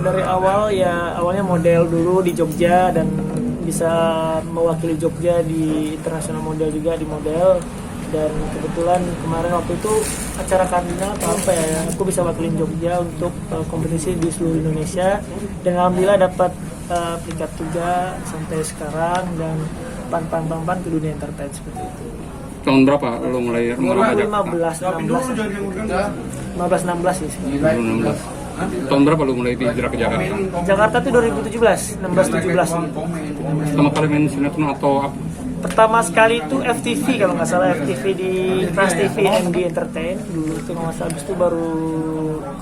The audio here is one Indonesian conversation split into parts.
Dari awal ya, awalnya model dulu di Jogja dan bisa mewakili Jogja di internasional model juga di model. Dan kebetulan kemarin waktu itu acara Kardinal atau apa ya, aku bisa wakilin Jogja untuk kompetisi di seluruh Indonesia dan alhamdulillah dapat peringkat 3 sampai sekarang dan pan ke dunia entertain seperti itu. Tahun berapa lo mulai merajak? 15-16 sih. 2016. Tahun berapa lo mulai hijrah ke Jakarta? Jakarta tuh 2017, 16-17. Pertama kali main sinetron atau apa? Pertama sekali itu FTV kalau nggak salah, FTV di Trans TV MD Entertain dulu itu kalau nggak salah, habis itu baru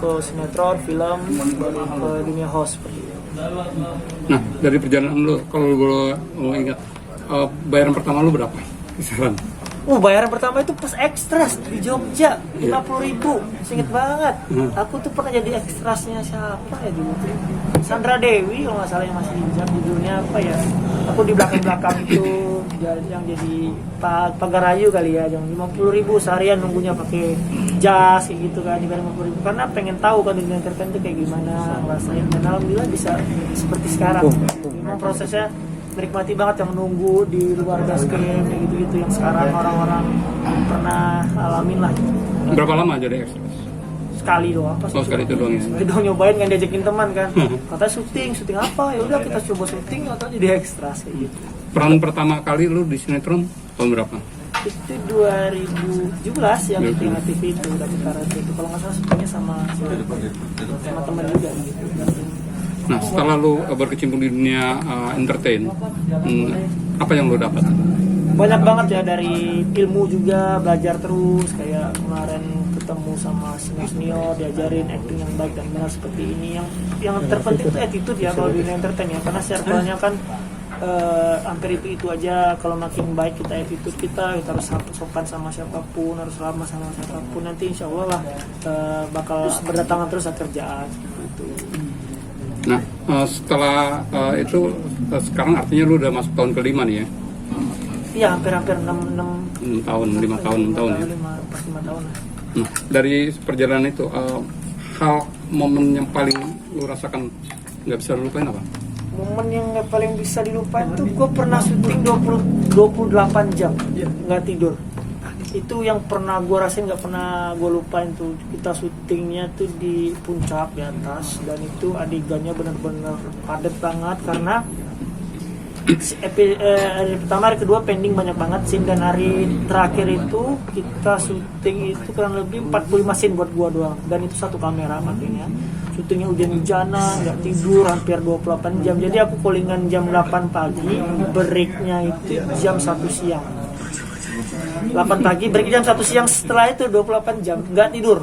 ke sinetron, film, baru ke dunia host seperti itu. Nah, dari perjalanan lo, kalau lo ingat, bayaran pertama lo berapa? Kisaran? Bayaran pertama itu pas ekstras di Jogja 50.000, inget banget. Aku tuh pernah jadi ekstrasnya siapa ya dulu tuh? Sandra Dewi kalau nggak salah yang masih hijab di dunia apa ya? Aku di belakang itu yang jadi pagarayu kali ya, yang 50.000 seharian nunggunya pakai jas kayak gitu kan, dibayar 50.000 karena pengen tahu kan dunia entertain itu kayak gimana ngerasain. Dan alhamdulillah bisa seperti sekarang. Memang prosesnya menikmati banget yang nunggu di luar basket kayak gitu-gitu yang sekarang orang-orang pernah alamin lah. Berapa lama jadi ekstras? Sekali doang. Sekali itu doang ya? Itu doang, nyobain kan, diajakin teman kan. Katanya syuting apa? Ya udah kita coba syuting atau jadi ekstras kayak gitu. Peran pertama kali lu di sinetron tahun berapa? Itu 2017 yang di TV itu udah Utara itu. Kalau nggak salah syutingnya sama teman juga gitu. Nah, setelah lu berkecimpung di dunia entertain, apa yang lu dapat? Banyak banget ya, dari ilmu juga, belajar terus. Kayak kemarin ketemu sama senior, diajarin acting yang baik dan benar seperti ini. Yang terpenting itu attitude ya kalau di dunia entertain ya, karena circle-nya kan hampir itu aja. Kalau makin baik kita attitude kita harus sopan sama siapapun, harus ramah sama siapapun. Nanti insya Allah lah bakal berdatangan terus kerjaan gitu. Nah, setelah itu sekarang artinya lu udah masuk tahun ke-5 nih ya? Iya, hampir 5 tahun ya. 5 tahun lah. Nah, dari perjalanan itu, hal momen yang paling lu rasakan nggak bisa lu lupain apa? Momen yang paling bisa dilupain tuh gue pernah syuting 28 jam nggak tidur. Itu yang pernah gue rasain, nggak pernah gue lupain tuh. Kita syutingnya tuh di puncak di atas, dan itu adegannya benar-benar padat banget karena hari pertama, hari kedua pending banyak banget scene, dan hari terakhir itu kita syuting itu kurang lebih 45 scene buat gue doang, dan itu satu kamera makanya. Syutingnya hujan-hujanan, nggak tidur hampir 28 jam. Jadi aku callingan jam 8 pagi, breaknya itu jam 1 siang. 8 pagi, break jam 1 siang, setelah itu 28 jam, nggak tidur.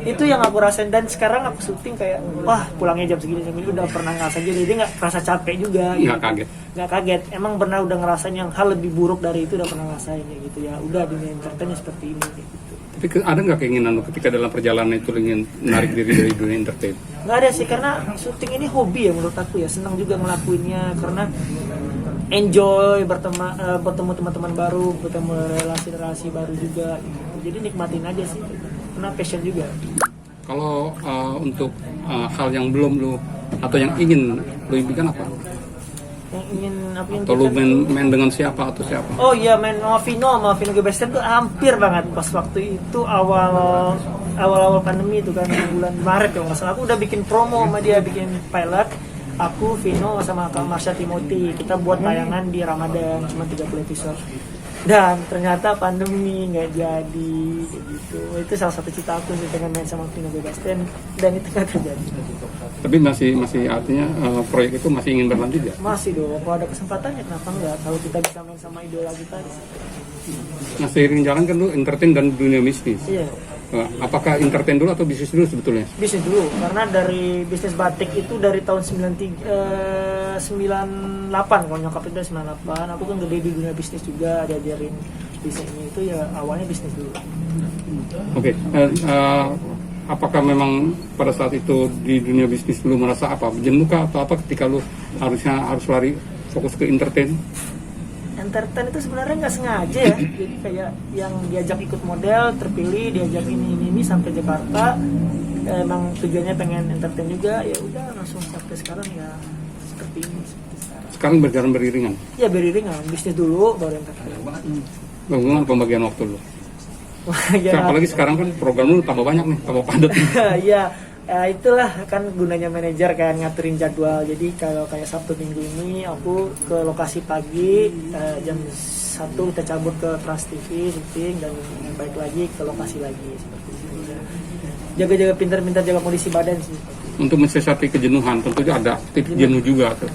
Itu yang aku rasain, dan sekarang aku syuting kayak, wah pulangnya jam segini, udah pernah ngerasain, jadi nggak kerasa capek juga. Nggak kaget, emang pernah udah ngerasain yang hal lebih buruk dari itu, udah pernah ngerasain kayak gitu ya. Udah dunia entertainnya seperti ini kayak gitu. Tapi ada nggak keinginan lo ketika dalam perjalanan itu ingin menarik diri dari dunia entertain? Nggak ada sih, karena syuting ini hobi ya menurut aku ya, senang juga ngelakuinnya karena enjoy bertemu teman-teman baru, bertemu relasi-relasi baru juga gitu. Jadi nikmatin aja sih, karena passion juga. Kalau untuk hal yang belum lo atau yang ingin lo impikan apa? Yang ingin apa yang atau lo main dengan siapa atau siapa? Oh iya, main sama Vino Gebesten tuh hampir banget pas waktu itu awal pandemi itu kan, bulan Maret kalau nggak salah. Aku udah bikin promo sama dia, bikin pilot. Aku, Vino, sama Kak Marsha Timothy, kita buat tayangan di Ramadan, cuma 30 episode. Dan ternyata pandemi nggak jadi gitu. Itu salah satu cita aku sih, pengen main sama Vino Gebesten, dan itu nggak terjadi. Tapi masih artinya proyek itu masih ingin berlanjut ya? Masih dong, kalau ada kesempatan ya kenapa nggak? Kalau kita bisa main sama idola kita. Nah, seiring jalan kan lu entertain dan dunia bisnis. Iya. Apakah entertain dulu atau bisnis dulu sebetulnya? Bisnis dulu, karena dari bisnis batik itu dari tahun 98, kalau nyokap itu 98. Aku kan gede di dunia bisnis juga, diajarin bisnisnya itu ya awalnya bisnis dulu. Oke. Apakah memang pada saat itu di dunia bisnis lu merasa apa? Jenuh kah atau apa ketika lu harus lari fokus ke entertain? entertain itu sebenarnya nggak sengaja ya. Jadi kayak yang diajak ikut model, terpilih, diajak ini sampai Jakarta. Ya, emang tujuannya pengen entertain juga, ya udah langsung sampai sekarang ya seperti ini. Sekarang berjalan beriringan. Ya beriringan, bisnis dulu baru entertain. Bagaimana pembagian waktu lu? Ya, Apalagi sekarang kan program lu tambah banyak nih, tambah padat. ya, itulah kan gunanya manajer kan ngaturin jadwal. Jadi kalau kayak Sabtu Minggu ini aku ke lokasi pagi, jam 1 kita cabut ke Trans TV syuting dan balik lagi ke lokasi lagi seperti itu. Jaga-jaga pintar-pintar jaga kondisi badan sih. Untuk mensiasati kejenuhan tentunya ada titik jenuh juga tuh,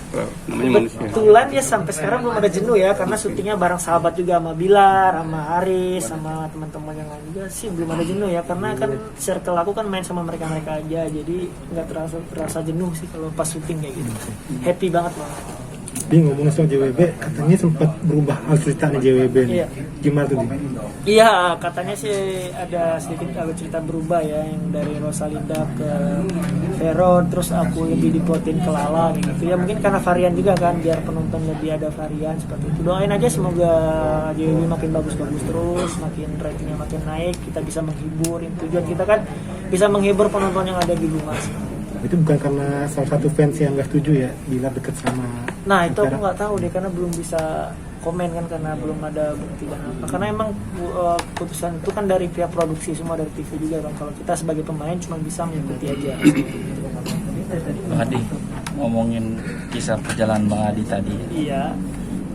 namanya manusia. Kebetulan ya sampai sekarang belum ada jenuh ya karena syutingnya bareng sahabat juga sama Bilar, sama Aris, sama teman-teman yang lain juga sih belum ada jenuh ya karena kan circle aku kan main sama mereka-mereka aja jadi nggak terasa jenuh sih kalau pas syuting kayak gitu. Happy banget malah. Di ngomongin soal JWB, katanya sempat berubah alur cerita nih JWB nih. Iya. Gimana tuh? Di? Iya, katanya sih ada sedikit alur cerita berubah ya, yang dari Rosalinda ke Vero, terus aku lebih diplotin ke Lala gitu ya. Mungkin karena varian juga kan, biar penonton lebih ada varian seperti itu. Doain aja semoga JWB makin bagus-bagus terus, makin ratingnya makin naik, kita bisa menghibur. Tujuan kita kan bisa menghibur penonton yang ada di rumah. Itu bukan karena salah satu fans yang nggak setuju ya, Bilar deket sama. Nah itu aku nggak tahu deh karena belum bisa komen kan karena belum ada bukti dan apa. Karena emang keputusan itu kan dari pihak produksi semua dari TV juga kan. Kalau kita sebagai pemain cuma bisa mengikuti aja. Bang Adi, ngomongin kisah perjalanan Bang Adi tadi. Iya.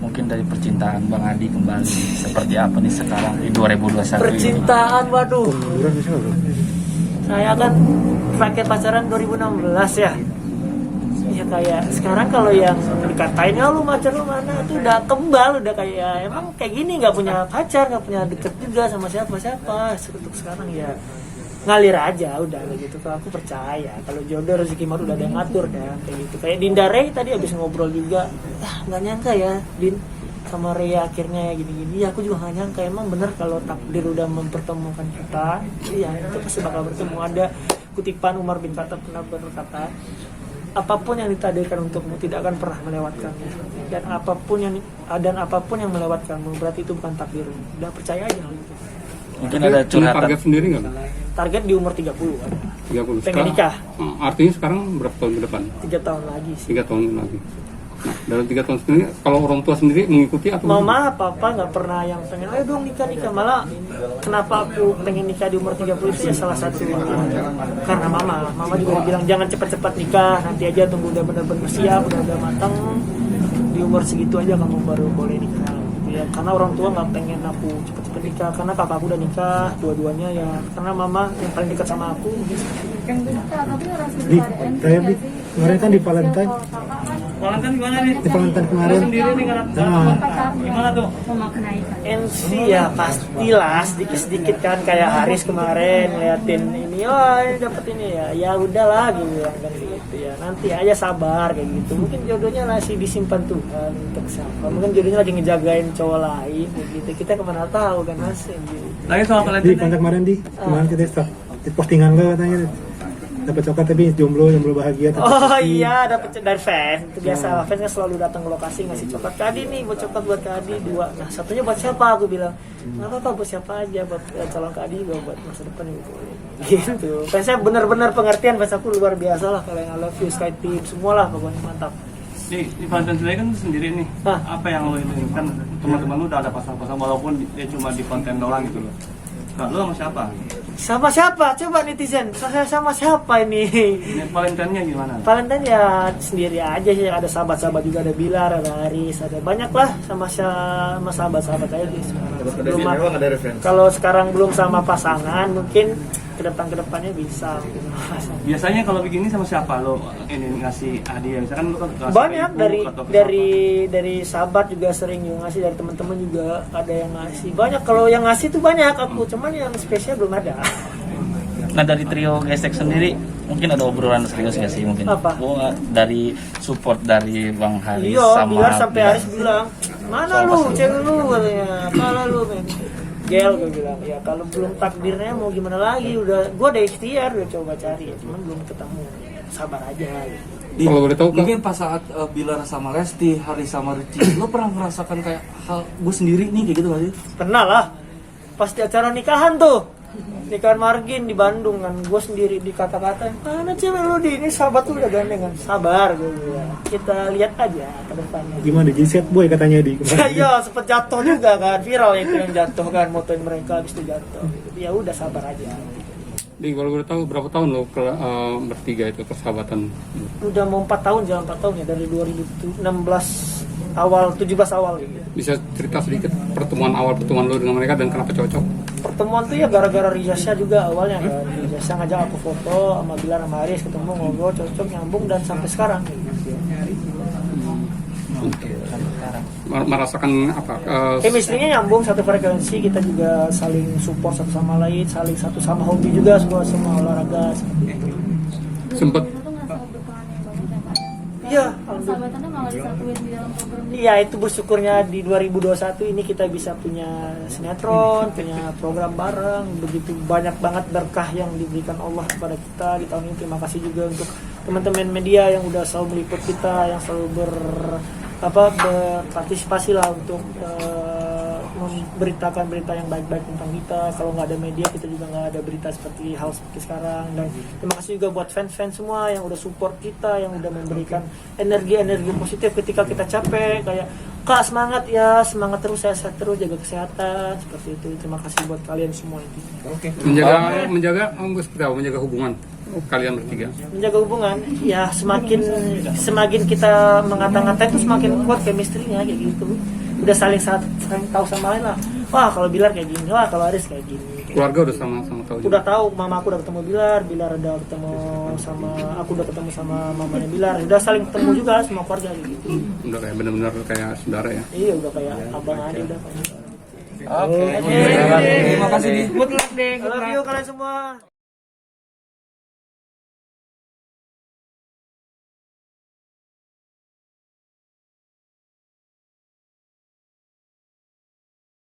Mungkin dari percintaan Bang Adi kembali seperti apa nih sekarang di 2021 Percintaan, waduh. Pengangguran bisa nggak, bro? Saya kan pakai pacaran 2016 ya. Ya kayak sekarang kalau yang dikatain ya lu pacar lu mana tuh udah kembal udah kayak emang kayak gini nggak punya pacar nggak punya deket juga sama siapa untuk sekarang ya ngalir aja udah kayak gitu. Kalau aku percaya kalau jodoh rezeki mah udah ada yang ngatur kan kayak gitu. Kayak Dinda Rey tadi abis ngobrol juga nggak nyangka ya Din sama Rey akhirnya gini-gini ya aku juga nggak nyangka emang bener kalau takdir udah mempertemukan kita ya itu pasti bakal bertemu. Ada kutipan Umar bin Khattab pernah berkata apapun yang ditakdirkan untukmu tidak akan pernah melewatkanmu dan apapun yang melewatkanmu berarti itu bukan takdirmu. Udah percaya aja gitu. mungkin ada curhatan Target sendiri nggak? Target di umur 30 kan. 30. Pengen nikah. Artinya sekarang berapa tahun ke depan? 3 tahun lagi sih. 3 tahun lagi. Nah, dalam 3 tahun sendiri, kalau orang tua sendiri mengikuti atau Mama, papa nggak pernah yang pengen, ayo dong nikah. Malah kenapa aku pengen nikah di umur 30 itu ya salah satu karena mama juga bilang jangan cepat-cepat nikah, nanti aja tunggu udah benar-benar siap, udah matang di umur segitu aja kamu baru boleh nikah. Gitu ya. Karena orang tua nggak pengen aku cepat-cepat nikah, karena papa aku udah nikah dua-duanya ya. Karena mama yang paling dekat sama aku. Di kemarin kan di Valentine. Valentine gimana nih? Di Valentine kemarin. Sendiri nih gimana tuh? MC ya pastilah sedikit-sedikit kan kayak Haris kemarin ngeliatin ini, oh ini dapet ini ya udahlah gitu bilang kan gitu ya. Nanti aja sabar kayak gitu. Mungkin jodohnya masih disimpan Tuhan untuk siapa. Mungkin jodohnya lagi ngejagain cowok lain kayak gitu. Kita kemana tahu kan masih gitu. Lagi soal Di Valentine. kontak kemarin kemarin kita start di postingan lo katanya dapat coklat tapi jomblo bahagia. Oh iya, dapet dari fans. Itu biasa, fans kan selalu datang ke lokasi ngasih coklat. Kadi nih, buat coklat buat Kadi 2. Nah, satunya buat siapa? Aku bilang, nggak apa-apa buat siapa aja, buat calon Kadi juga buat masa depan gitu. Gitu. Fansnya benar-benar pengertian, fans aku luar biasa lah. Kalau yang I love you, Sky Team, semua lah pokoknya mantap. Di Valentine sendiri kan sendiri nih. Hah? Apa yang lo ini kan teman-teman lu udah ada pasang-pasang walaupun dia cuma di konten doang gitu loh. Nah, lu sama siapa? Sama siapa? Coba netizen, saya sama siapa ini? Ini Valentine-nya gimana? Valentine ya sendiri aja sih, ada sahabat-sahabat juga, ada Bilar, ada Haris, ada banyak lah sama sahabat-sahabat aja sih sekarang. Kalau sekarang belum sama pasangan, mungkin kedepannya bisa. Biasanya kalau begini sama siapa lo ini ngasih hadiah? Misalkan lu kan ngasih Banyak ke ibu atau ke dari sahabat juga sering yang ngasih, dari teman-teman juga ada yang ngasih. Banyak, kalau yang ngasih tuh banyak aku, cuman yang spesial belum ada. Nah dari trio Gestek sendiri mungkin ada obrolan serius nggak sih mungkin? Apa? Dari support dari Bang Haris Iya, sama Bilar sampai Haris bilang, mana lu, cewek lu katanya, mana lu men. Gel, gue bilang, ya kalau belum takdirnya mau gimana lagi, gue udah ikhtiar, udah coba cari, cuman belum ketemu, sabar aja gitu. Kalau boleh tahu, Kak. Mungkin pas saat Bilar sama Lesti, Hari sama Richie, lo pernah merasakan kayak hal gue sendiri nih kayak gitu gak sih? Pernah lah. Pasti acara nikahan tuh. Nikahan Margin di Bandung kan, gue sendiri dikata-katain, mana cewek lu di ini sahabat lu udah gandengan, sabar gue bilang. Kita lihat aja ke depannya. Gimana di set boy katanya di kemarin. Iya, sempet jatuh juga kan, viral itu yang jatuh kan, motoin mereka habis itu jatuh. Ya udah sabar aja. Di kalau boleh tahu berapa tahun lo bertiga itu persahabatan? Udah mau 4 tahun, jalan 4 tahun ya, dari 2016 awal, 17 awal gitu. Bisa cerita sedikit pertemuan lo dengan mereka dan kenapa cocok? Pertemuan tuh ya gara-gara Rizasya juga awalnya kan. Rizasya ngajak aku foto sama Bilar sama Aris, ketemu ngobrol, cocok, nyambung dan sampai sekarang. Merasakan apa? Chemistry-nya nyambung, satu frekuensi, kita juga saling support satu sama lain, saling satu sama hobi juga, semua olahraga seperti itu. Sempet Iya, persahabatannya malah disatuin di dalam program ini. iya itu bersyukurnya di 2021 ini kita bisa punya sinetron, punya program bareng, begitu banyak banget berkah yang diberikan Allah kepada kita di tahun ini. Terima kasih juga untuk teman-teman media yang udah selalu meliput kita, yang selalu berpartisipasi lah untuk memberitakan berita yang baik-baik tentang kita. Kalau nggak ada media, kita juga nggak ada berita seperti hal seperti sekarang. Dan terima kasih juga buat fans-fans semua yang udah support kita, yang udah memberikan energi-energi positif ketika kita capek, kayak Kak semangat ya, semangat terus, sehat terus, jaga kesehatan, seperti itu. Terima kasih buat kalian semua itu. menjaga hubungan kalian bertiga. Menjaga hubungan ya, semakin kita mengata-ngata itu semakin kuat chemistry-nya kayak gitu. Udah saling tahu sama lain lah. Wah kalau Bilar kayak gini, wah kalau Aris kayak gini. Keluarga udah sama-sama tahu juga. Udah tahu, mama aku udah ketemu Bilar udah ketemu sama aku, udah ketemu sama mamanya Bilar, udah saling ketemu juga semua keluarga gitu. Udah kayak benar-benar kayak saudara ya. Iya udah kayak abang aja udah kayak. Oke. Terima kasih. Good luck deh, I love you Kak.